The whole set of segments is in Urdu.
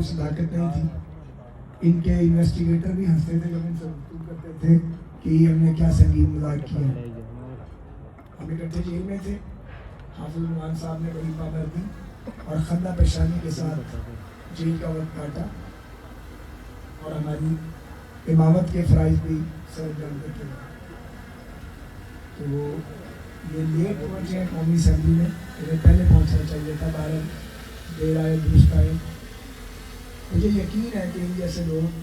کوئی صداقت نہیں تھی. ان کے انویسٹیگیٹر بھی ہنستے تھے جب ان سے گفتگو کرتے تھے کہ یہ ہم نے کیا سنگین مذاق کیا. ہم اکٹھے جیل میں تھے. حافظ عثمان صاحب نے بڑی پابندی اور خندہ پیشانی کے ساتھ جیل کا وقت کاٹا اور ہماری امامت کے فرائض بھی سر انجام کرتے ہیں. تو وہ یہ لیٹ پہنچے ہیں قومی اسمبلی میں, انہیں پہلے پہنچنا چاہیے تھا. بھارت دیر آئے درست آئے. مجھے یقین ہے کہ ان جیسے لوگ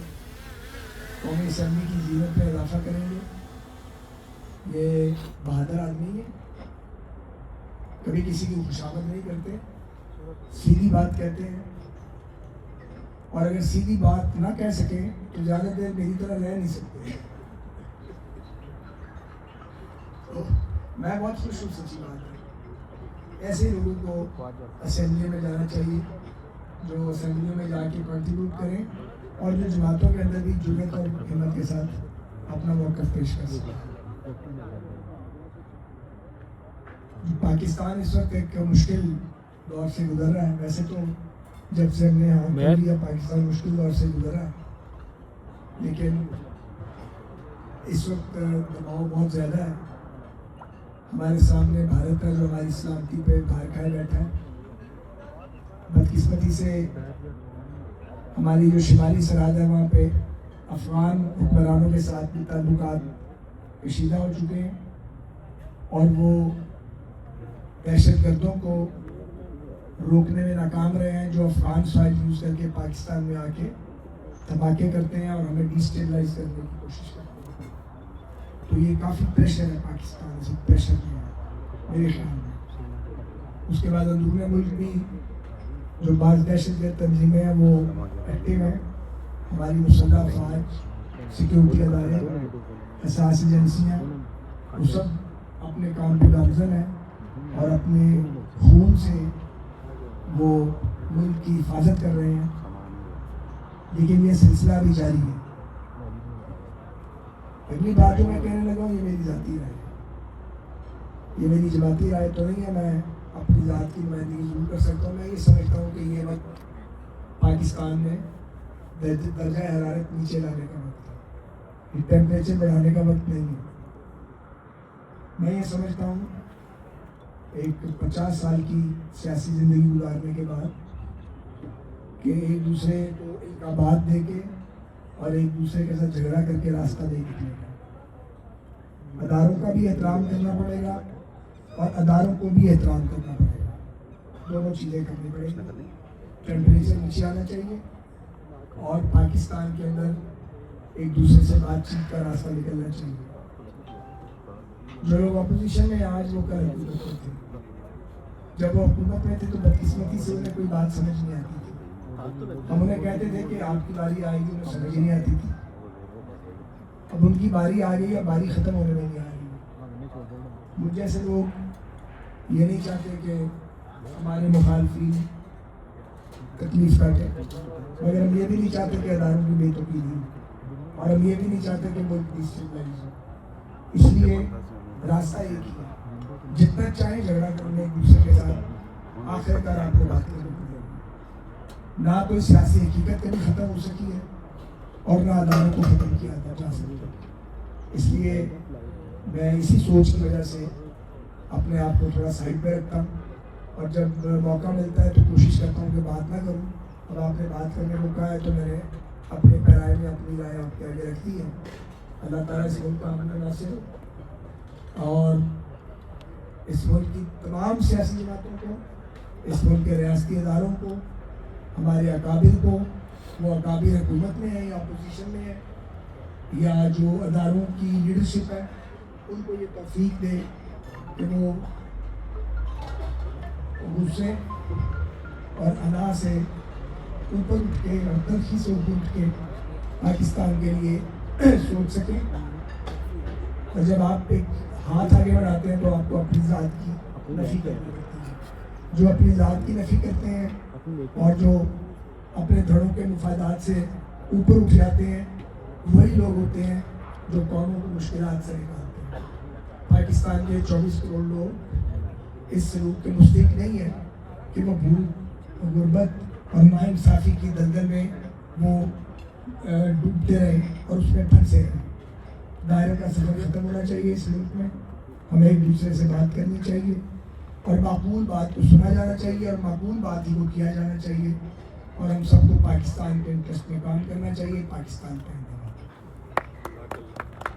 قومی اسمبلی کی زینت میں اضافہ کریں گے. یہ بہادر آدمی ہے, کبھی کسی کی خوشامد نہیں کرتے, سیدھی بات کہتے ہیں, اور اگر سیدھی بات نہ کہہ سکیں تو زیادہ دیر میری طرح رہ نہیں سکتے. میں بہت خوش ہوں, سچی بات ہے. ایسے لوگوں کو اسمبلی میں جانا چاہیے جو اسمبلیوں میں جا کے کنٹریبیوٹ کریں اور جو جماعتوں کے اندر بھی جرأت اور ہمت کے ساتھ اپنا موقف پیش کر سکیں. پاکستان اس وقت ایک مشکل دور سے گزر رہا ہے. ویسے تو جب سے ہم نے یہاں کر لیا پاکستان مشکل دور سے گزر رہا ہے, لیکن اس وقت دباؤ بہت زیادہ ہے. ہمارے سامنے بھارت ہے جو ہماری سلامتی پہ بھار کھائے بیٹھا ہے. بدقسمتی سے ہماری جو شمالی سرحد ہے وہاں پہ افغان حکمرانوں کے ساتھ بھی تعلقات کشیدہ ہو چکے ہیں, اور وہ دہشت گردوں کو روکنے میں ناکام رہے ہیں جو افغان سوائل یوز کر کے پاکستان میں آ کے دھماکے کرتے ہیں اور ہمیں ڈیسٹیبلائز کرنے کی کوشش کرتے ہیں. تو یہ کافی پریشر ہے پاکستان سے, پریشر نہیں ہے میرے خیال میں. اس کے بعد اندرون ملک بھی جو بعض دہشت گرد تنظیمیں ہیں وہ ایکٹیو ہیں. ہماری مسلح افواج, سیکیورٹی ادارے, حساس ایجنسیاں, وہ سب اپنے کام پہ گامزن ہیں اور اپنے خون سے وہ ملک کی حفاظت کر رہے ہیں. لیکن یہ سلسلہ بھی جاری ہے. اگلی بات جو میں کہنے لگا ہوں یہ میری ذاتی رائے ہے, یہ میری جماعتی رائے تو نہیں ہے. میں اپنی ذات کی نمائندگی ضرور کر سکتا ہوں. میں یہ سمجھتا ہوں کہ یہ وقت پاکستان میں درجہ حرارت نیچے لانے کا وقت ہے, یہ ٹیمپریچر بڑھانے کا وقت نہیں ہے. میں یہ سمجھتا ہوں ایک 50 سال کی سیاسی زندگی گزارنے کے بعد کہ ایک دوسرے کو القابات دے کے اور ایک دوسرے کے ساتھ جھگڑا کر کے راستہ دے نکلے گا. اداروں کا بھی احترام کرنا پڑے گا اور اداروں کو بھی احترام کرنا پڑے گا. دونوں چیزیں کرنی پڑیں گی. ٹیمپریچر نیچے آنا چاہیے اور پاکستان کے اندر ایک دوسرے سے بات چیت کا راستہ نکلنا چاہیے. جو لوگ اپوزیشن میں آج وہ کل حکومت میں تھے, جب وہ حکومت میں تھے تو بدقسمتی سے انہیں کوئی بات سمجھ نہیں آتی تھی. ہم انہیں کہتے تھے کہ آپ کی باری آئے گی, انہیں سمجھ ہی نہیں آتی تھی. اب ان کی باری آ گئی, اب باری ختم ہونے میں نہیں آ رہی. مجھ جیسے لوگ یہ نہیں چاہتے کہ ہمارے مخالفین تکلیف کاٹے, مگر ہم یہ بھی نہیں چاہتے کہ اداروں کی بے توقیدی ہو, اور ہم یہ بھی نہیں چاہتے کہ ملک ڈیسٹیبلائز ہو. اس لیے راستہ ایک ہی ہے, جتنا چاہیں جھگڑا کرنے ایک دوسرے کے ساتھ, آخر کار آپ کو بات کرنی پڑے گی. نہ کوئی سیاسی حقیقت کبھی ختم ہو سکی ہے اور نہ اداروں کو ختم کیا جا سکتا. اس لیے میں اسی سوچ کی وجہ سے اپنے آپ کو تھوڑا سائڈ پہ رکھتا ہوں, اور جب موقع ملتا ہے تو کوشش کرتا ہوں کہ بات نہ کروں. اور آپ نے بات کرنے کو کہا ہے تو میں نے اپنے پیرائے میں اپنی رائے آپ کے آگے رکھی ہے. اللہ تعالیٰ سے ملک کا امن ناصر ہو, اور اس ملک کی تمام سیاسی جماعتوں کو, اس ملک کے ریاستی اداروں کو, ہمارے اکابر کو, وہ اکابر حکومت میں ہیں یا اپوزیشن میں ہیں یا جو اداروں کی لیڈرشپ ہے, ان کو یہ توفیق دے کہ وہ غصے اور انا سے اوپر اٹھ کے اور تلخی سے اوپر اٹھ کے پاکستان کے لیے سوچ سکیں. اور جب آپ ایک ہاتھ آگے بڑھاتے ہیں تو آپ کو اپنی ذات کی نفی کرنی پڑتی ہے. جو اپنی ذات کی نفی کرتے ہیں اور جو اپنے دھڑوں کے مفادات سے اوپر اٹھ جاتے ہیں, وہی لوگ ہوتے ہیں جو قوموں کو مشکلات سے نکالتے ہیں. پاکستان کے 24 کروڑ لوگ اس سلوک کے مستحق نہیں ہیں کہ وہ بھوک, غربت اور ناانصافی کی دلدل میں وہ ڈوبتے رہے اور اس میں پھنسے رہے. دائرہ کا سفر ختم ہونا چاہیے اس ملک میں. ہمیں ایک دوسرے سے بات کرنی چاہیے اور معقول بات کو سنا جانا چاہیے اور معقول بات ہی کو کیا جانا چاہیے. اور ہم سب کو پاکستان کے انٹرسٹ میں کام کرنا چاہیے. پاکستان کا